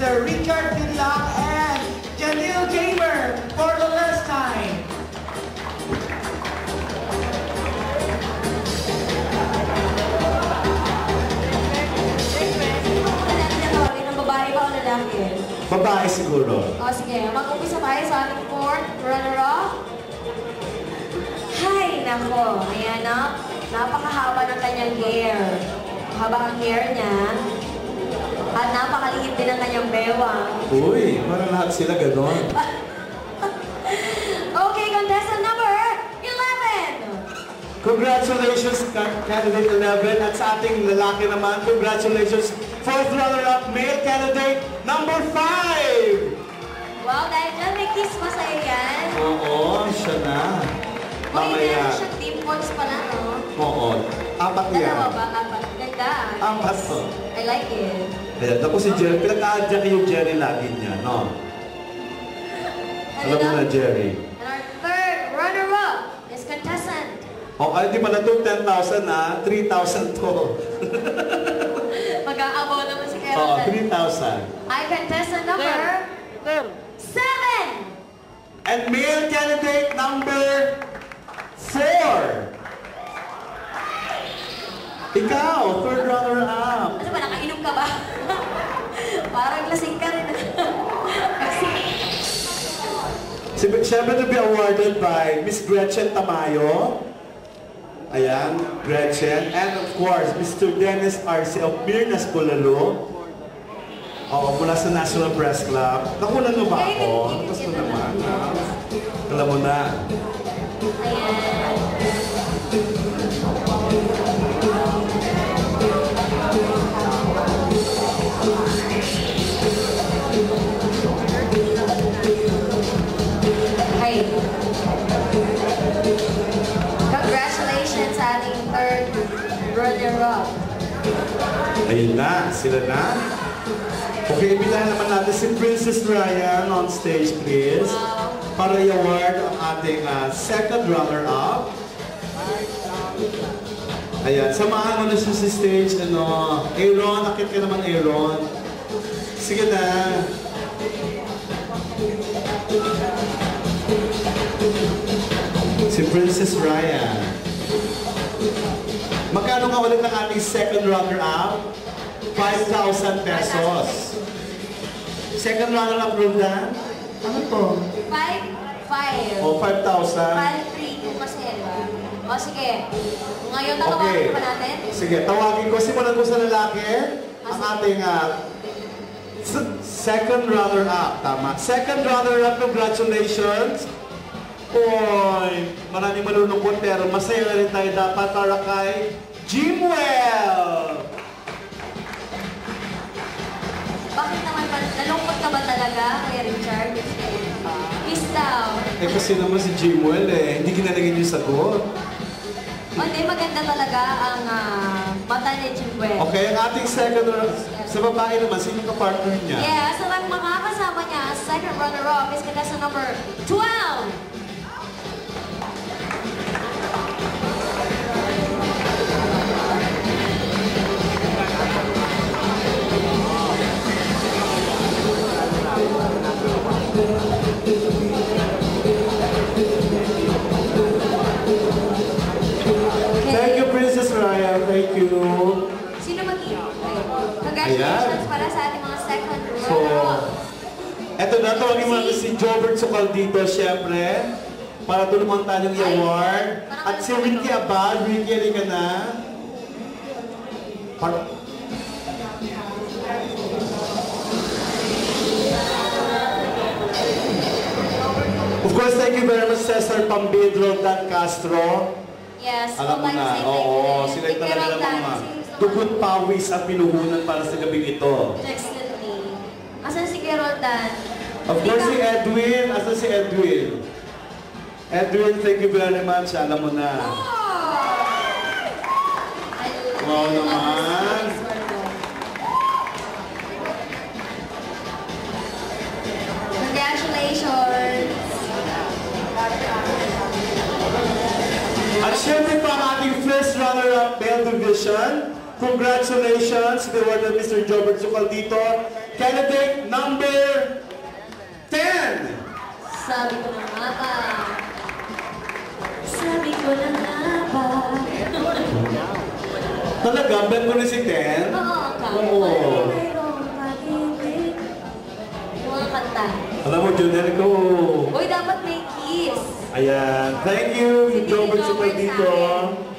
Mr. Richard Dillon and Janil Gamer for the last time. Babae ba o lalaki? Babae siguro. O sige, mag-umpisa tayo sa ating fourth runner-up. Hay, nako. Ayan na. Napakahaba ng kanyang hair. Haba ang hair niya. At napakaliit din ang kanyang bewang. Uy, parang lahat sila gano'n. Okay, contestant number 11. Congratulations, candidate 11. At sa ating lalaki naman, congratulations, fourth runner-up male candidate number 5. Wow, dahil dyan may kiss pa sa'yo yan. Oo, siya na. Uy, meron siyang dimples pala, no? Oo, apat yan. Dalawa ba? Apat. Ganda. Apat to. I like it. Ayan, tapos si Jerry, pinag-a-adya yung Jerry lagi niya, no? Alam mo na, Jerry. And our third runner-up is contestant. Ay, di pala ito, 10,000 na, 3,000 to. Mag-aabo naman si Kevin. Oo, 3,000. Ay, contestant number 7. And male candidate number 4. Ikaw, third runner-up. Ano ba, nakainom ka ba? Parang lasing ka rin. Siyempre to be awarded by Miss Gretchen Tamayo. Ayan, Gretchen. And of course, Mr. Dennis Arce of Mirnas Bulalo. Oo, mula sa National Press Club. Nakunan mo ba ako? Tapos mo naman. Alam mo na. Ayan. Hi. Congratulations sa ating third runner-up. Ayun na, sila na. Okay, ibilahan naman natin si Princess Ryan on stage, please. Para i-award ang ating second runner-up. Ayan, samahan mo na siya sa stage. Aaron, akit ka naman, Aaron. Sige na. Si Princess Ryan. Magkano nga ulit ang ating second runner-up? 5,000 pesos. Second runner-up, Roldan? Ano to? 5-5. O, 5,000. 5-3 kasi, diba? O, sige. Ngayon, tatawagin pa natin? Sige, tawagin ko. Simulan ko sa lalaki. Ang ating second runner-up. Tama. Second runner-up, congratulations. Oy, maraming malulungkot pero masaya na rin tayo dapat para kay Jimwell. Bakit naman ba? Nalungkot ka ba talaga, Kuya Richard? Peace daw. Kasi naman si Jimwell hindi kinalagyan yung sagot. Hindi, maganda talaga ang mata ni Jimwell. Okay, ang ating second runner-up. Sa babae naman, sino ka-partner niya? Yes, so ang makakasama niya, second runner-up is contestant number 12. Thank you, Princess Ryan. Thank you. Sino mag-iyo? Congratulations para sa ating mga second So, runner-up. eto na, tawagin mo natin si Jobert Socaldito, syempre, para tulungan tayong i-award. At si Ricky Abad, Ricky, halika na. Of course, thank you very much, Cesar Pambidro, Dan Castro. Yes, Alam mo na, oo, sila yung talaga mga dugot pawis ang pinuhunan para sa gabing ito. Definitely. Asan si Geraldan? Of course, si Edwin. Asan si Edwin? Edwin, thank you very much. Alam mo na. Wow naman. Congratulations. At syempre pa ang ating first runner-up male division. Congratulations to the award of Mr. Jobert Socaldito. Candidate number sabi ko na nga ba. Sabi ko na nga ba. Talaga, bet mo rin si Ten? Oo, Oo. mayroong pag-ibig. Yung mga kanta. Alam mo, Junel ko. Uy, dapat may kiss. Ayan. Thank you, Si Robert Tito Super Robert dito. sa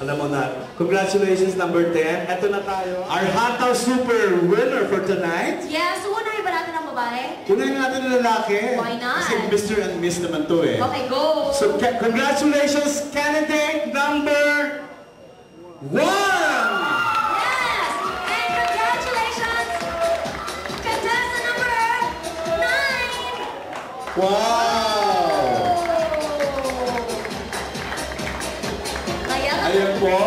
Alam mo na. Congratulations, number 10. Eto na tayo. Our Hot House Super winner for tonight. Yes, unahin ba natin ang babae? Unahin natin ang lalaki. Why not? Kasi Mr. and Miss naman to eh. Okay, go! So, congratulations, candidate number 1! Yes! And congratulations, contestant number 9! Wow! Ayan po.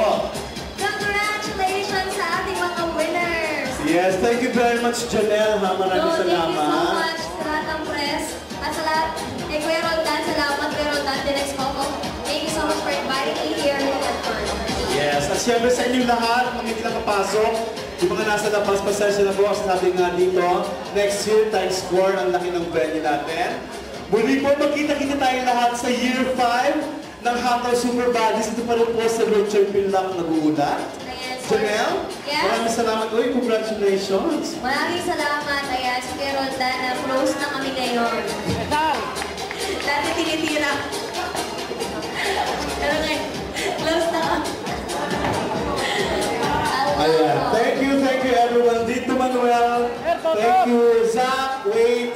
Congratulations sa ating mga winners! Yes, thank you very much, Janelle. Ha? Maraming So, thank you so salamat. much sa lahat ng press at sa lahat kay Kuya Roldan, salamat Kuya Roldan, Dinex Coco. Thank you so much for inviting me here in Edmond. Yes, at syempre sa inyong lahat, mga hindi lang kapasok, yung mga nasa labas, pasensya na po, sabi nga dito, next year, Times Square, ang laki ng venue natin. Muli po, magkita-kita tayo lahat sa Year 5 ng Hot House Super Buddies. Ito pa rin po sa Richard Pinlock nag-uulat. Janelle, Yes. maraming salamat. Uy, congratulations. Maraming salamat. Ayan, si Kuya Roldan, na close na kami ngayon. Dati tinitira. Pero ngayon, close na kami. Ayan. Thank you everyone. Dito Manuel. Thank you, Zach. Wait.